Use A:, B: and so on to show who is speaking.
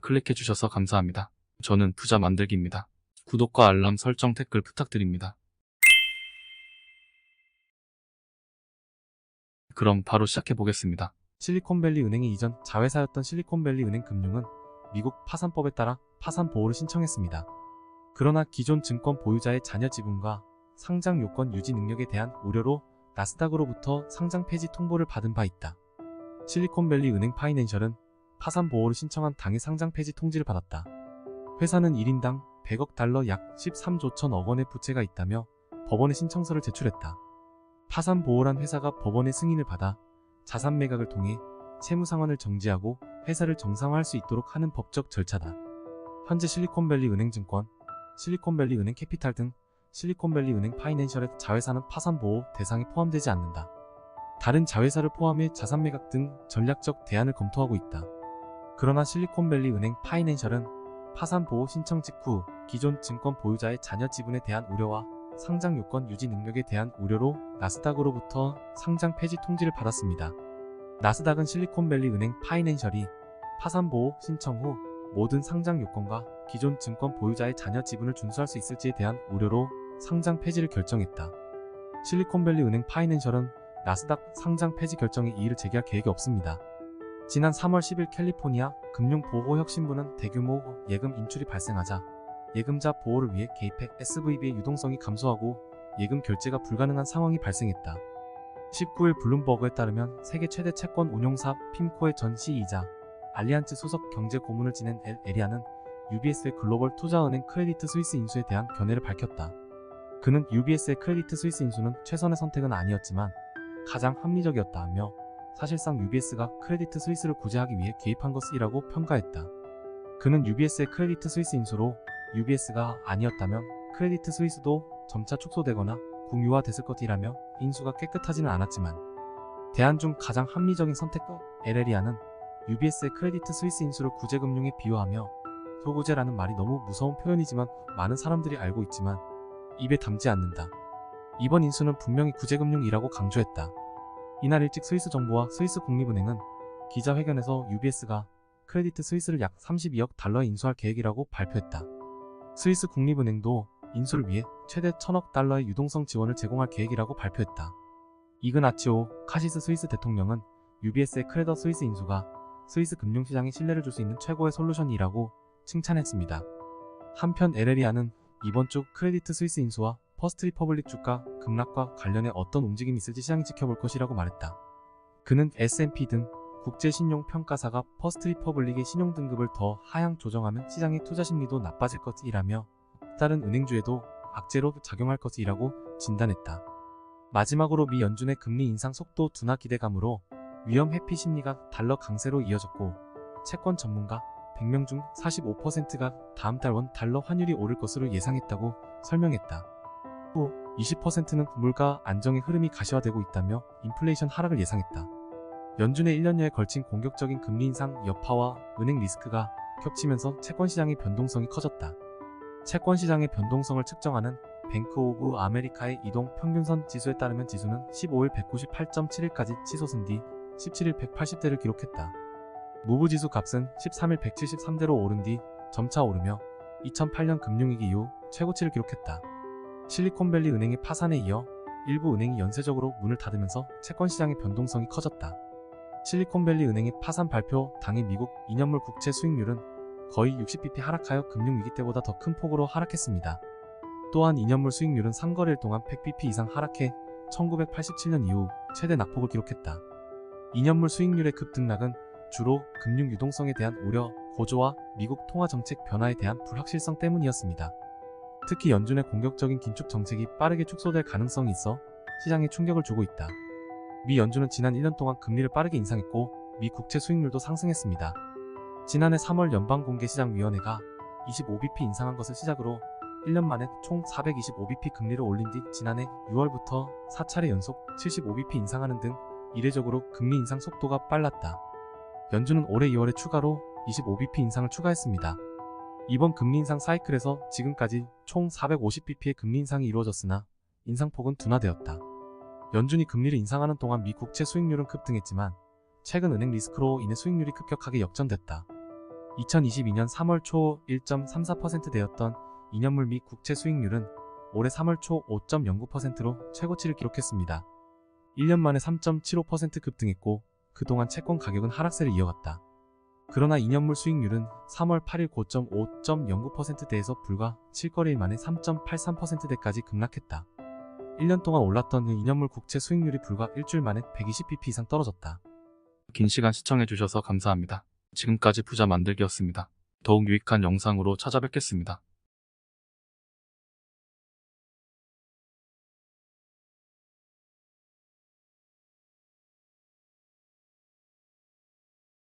A: 클릭해주셔서 감사합니다. 저는 투자 만들기입니다. 구독과 알람 설정 댓글 부탁드립니다. 그럼 바로 시작해보겠습니다.
B: 실리콘밸리 은행이 이전 자회사였던 실리콘밸리 은행 금융은 미국 파산법에 따라 파산 보호를 신청했습니다. 그러나 기존 증권 보유자의 자녀 지분과 상장 요건 유지 능력에 대한 우려로 나스닥으로부터 상장 폐지 통보를 받은 바 있다. 실리콘밸리 은행 파이낸셜은 파산 보호를 신청한 당일 상장 폐지 통지를 받았다. 회사는 1인당 100억 달러 약 13조 1000억 원의 부채가 있다며 법원에 신청서를 제출했다. 파산 보호란 회사가 법원의 승인을 받아 자산 매각을 통해 채무 상환을 정지하고 회사를 정상화할 수 있도록 하는 법적 절차다. 현재 실리콘밸리 은행 증권, 실리콘밸리 은행 캐피탈 등 실리콘밸리 은행 파이낸셜의 자회사는 파산 보호 대상에 포함되지 않는다. 다른 자회사를 포함해 자산 매각 등 전략적 대안을 검토하고 있다. 그러나 실리콘밸리 은행 파이낸셜은 파산 보호 신청 직후 기존 증권 보유자의 자녀 지분에 대한 우려와 상장 요건 유지 능력에 대한 우려로 나스닥으로부터 상장 폐지 통지를 받았습니다. 나스닥은 실리콘밸리 은행 파이낸셜이 파산 보호 신청 후 모든 상장 요건과 기존 증권 보유자의 자녀 지분을 준수할 수 있을지에 대한 우려로 상장 폐지를 결정했다. 실리콘밸리 은행 파이낸셜은 나스닥 상장 폐지 결정에 이의를 제기할 계획이 없습니다. 지난 3월 10일 캘리포니아 금융보호혁신부는 대규모 예금 인출이 발생하자 예금자 보호를 위해 개입해 SVB의 유동성이 감소하고 예금 결제가 불가능한 상황이 발생했다. 19일 블룸버그에 따르면 세계 최대 채권 운용사 핌코의 전 CE이자 알리안츠 소속 경제 고문을 지낸 에리아는 UBS의 글로벌 투자은행 크레디트 스위스 인수에 대한 견해를 밝혔다. 그는 UBS의 크레디트 스위스 인수는 최선의 선택은 아니었지만 가장 합리적이었다며 사실상 UBS가 크레디트 스위스를 구제하기 위해 개입한 것이라고 평가했다. 그는 UBS의 크레디트 스위스 인수로 UBS가 아니었다면 크레디트 스위스도 점차 축소되거나 국유화됐을 것이라며 인수가 깨끗하지는 않았지만 대안 중 가장 합리적인 선택과 LL이아는 UBS의 크레디트 스위스 인수를 구제금융에 비유하며 소구제라는 말이 너무 무서운 표현이지만 많은 사람들이 알고 있지만 입에 담지 않는다. 이번 인수는 분명히 구제금융이라고 강조했다. 이날 일찍 스위스 정부와 스위스 국립은행은 기자회견에서 UBS가 크레디트 스위스를 약 32억 달러에 인수할 계획이라고 발표했다. 스위스 국립은행도 인수를 위해 최대 1000억 달러의 유동성 지원을 제공할 계획이라고 발표했다. 이그나치오 카시스 스위스 대통령은 UBS의 크레더 스위스 인수가 스위스 금융시장에 신뢰를 줄 수 있는 최고의 솔루션이라고 칭찬했습니다. 한편 LL이아는 이번 주 크레디트 스위스 인수와 퍼스트 리퍼블릭 주가 급락과 관련해 어떤 움직임이 있을지 시장이 지켜볼 것이라고 말했다. 그는 S&P 등 국제신용평가사가 퍼스트 리퍼블릭의 신용등급을 더 하향 조정하면 시장의 투자심리도 나빠질 것이라며 다른 은행주에도 악재로 작용할 것이라고 진단했다. 마지막으로 미 연준의 금리 인상 속도 둔화 기대감으로 위험 회피 심리가 달러 강세로 이어졌고 채권 전문가 100명 중 45%가 다음 달 원 달러 환율이 오를 것으로 예상했다고 설명했다. 또 20%는 물가 안정의 흐름이 가시화되고 있다며 인플레이션 하락을 예상했다. 연준의 1년여에 걸친 공격적인 금리 인상 여파와 은행 리스크가 겹치면서 채권시장의 변동성이 커졌다. 채권시장의 변동성을 측정하는 뱅크 오브 아메리카의 이동 평균선 지수에 따르면 지수는 15일 198.7일까지 치솟은 뒤 17일 180대를 기록했다. 무브지수 값은 13일 173대로 오른 뒤 점차 오르며 2008년 금융위기 이후 최고치를 기록했다. 실리콘밸리 은행의 파산에 이어 일부 은행이 연쇄적으로 문을 닫으면서 채권시장의 변동성이 커졌다. 실리콘밸리 은행의 파산 발표 당일 미국 2년물 국채 수익률은 거의 60bp 하락하여 금융위기 때보다 더 큰 폭으로 하락했습니다. 또한 2년물 수익률은 3거래일 동안 100bp 이상 하락해 1987년 이후 최대 낙폭을 기록했다. 2년물 수익률의 급등락은 주로 금융 유동성에 대한 우려, 고조와 미국 통화정책 변화에 대한 불확실성 때문이었습니다. 특히 연준의 공격적인 긴축 정책이 빠르게 축소될 가능성이 있어 시장에 충격을 주고 있다. 미 연준은 지난 1년 동안 금리를 빠르게 인상했고 미 국채 수익률도 상승했습니다. 지난해 3월 연방공개시장위원회가 25bp 인상한 것을 시작으로 1년 만에 총 425bp 금리를 올린 뒤 지난해 6월부터 4차례 연속 75bp 인상하는 등 이례적으로 금리 인상 속도가 빨랐다. 연준은 올해 2월에 추가로 25bp 인상을 추가했습니다. 이번 금리 인상 사이클에서 지금까지 총 450bp의 금리 인상이 이루어졌으나 인상폭은 둔화되었다. 연준이 금리를 인상하는 동안 미 국채 수익률은 급등했지만 최근 은행 리스크로 인해 수익률이 급격하게 역전됐다. 2022년 3월 초 1.34%대였던 2년물 미 국채 수익률은 올해 3월 초 5.09%로 최고치를 기록했습니다. 1년 만에 3.75% 급등했고 그동안 채권 가격은 하락세를 이어갔다. 그러나 2년물 수익률은 3월 8일 고점 5.09%대에서 불과 7거래일 만에 3.83%대까지 급락했다. 1년 동안 올랐던 2년물 국채 수익률이 불과 일주일 만에 120bp 이상 떨어졌다.
A: 긴 시간 시청해주셔서 감사합니다. 지금까지 부자 만들기였습니다. 더욱 유익한 영상으로 찾아뵙겠습니다.